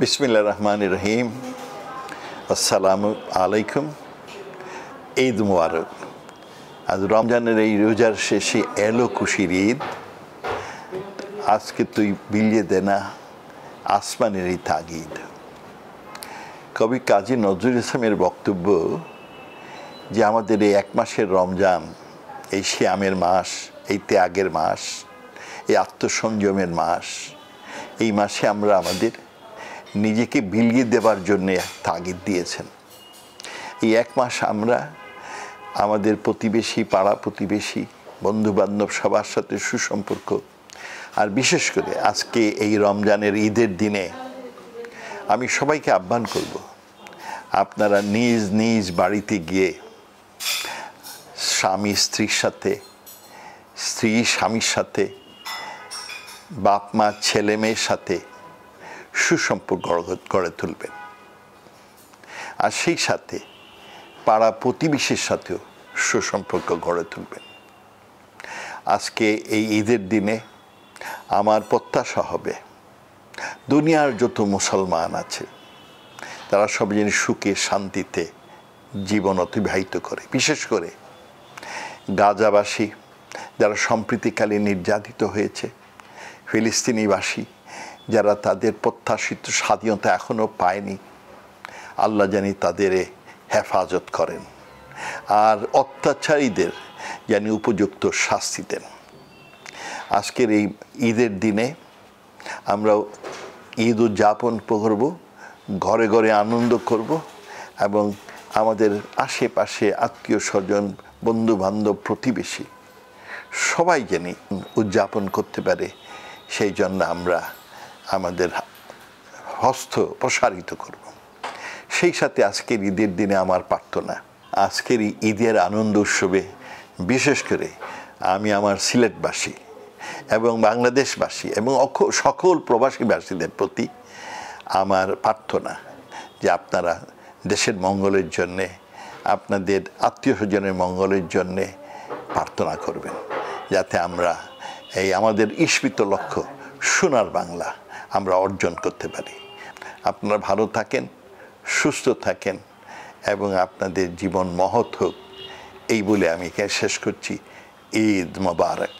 বিসমিল্লাহির রহমানির রহিম। আসসালামু আলাইকুম। ঈদ মুবারক। আজ রমজানের এই রোজার শেষে এলো খুশির ঈদ। আজকে তুই বিলিয়ে দে না আসমানের এই তাগিদ। কবি কাজী নজরুল ইসলামের বক্তব্য যে আমাদের এই এক মাসের রমজান, এই সিয়ামের মাস, এই ত্যাগের মাস, এই আত্মসংযমের মাস, এই মাসে আমরা আমাদের নিজেকে বিলিয়ে দেবার জন্য তাগিদ দিয়েছেন। এই এক মাস আমরা আমাদের প্রতিবেশী, পাড়া প্রতিবেশী, বন্ধুবান্ধব সবার সাথে সুসম্পর্ক, আর বিশেষ করে আজকে এই রমজানের ঈদের দিনে আমি সবাইকে আহ্বান করব, আপনারা নিজ নিজ বাড়িতে গিয়ে স্বামী স্ত্রীর সাথে, স্ত্রী স্বামীর সাথে, বাপ মা ছেলে মেয়ের সাথে সুসম্পর্ক গড়ে তুলবেন। আর সেই সাথে পাড়া প্রতিবেশীর সাথেও সুসম্পর্ক গড়ে তুলবেন। আজকে এই ঈদের দিনে আমার প্রত্যাশা হবে দুনিয়ার যত মুসলমান আছে তারা সব যেন সুখে শান্তিতে জীবন অতিবাহিত করে। বিশেষ করে গাজাবাসী যারা সম্প্রীতিকালে নির্যাতিত হয়েছে, ফিলিস্তিনিবাসী যারা তাদের প্রত্যাশিত স্বাধীনতা এখনও পায়নি, আল্লাহ জানি তাদের হেফাজত করেন, আর অত্যাচারীদের জানি উপযুক্ত শাস্তি দেন। আজকের এই ঈদের দিনে আমরা ঈদ উদযাপন করব, ঘরে ঘরে আনন্দ করব, এবং আমাদের আশেপাশে আত্মীয় স্বজন, বন্ধুবান্ধব, প্রতিবেশী সবাই জানি উদযাপন করতে পারে, সেই জন্য আমরা আমাদের হস্ত প্রসারিত করব। সেই সাথে আজকের ঈদের দিনে আমার প্রার্থনা, আজকের ঈদের আনন্দ উৎসবে বিশেষ করে আমি আমার সিলেটবাসী এবং বাংলাদেশবাসী এবং সকল প্রবাসীবাসীদের প্রতি আমার প্রার্থনা যে আপনারা দেশের মঙ্গলের জন্যে, আপনাদের আত্মীয় স্বজনের মঙ্গলের জন্যে প্রার্থনা করবেন, যাতে আমরা এই আমাদের ঈপ্সিত লক্ষ্য সোনার বাংলা আমরা অর্জন করতে পারি। আপনারা ভালো থাকেন, সুস্থ থাকেন এবং আপনাদের জীবন মহৎ হোক, এই বলে আমি শেষ করছি। ঈদ মোবারক।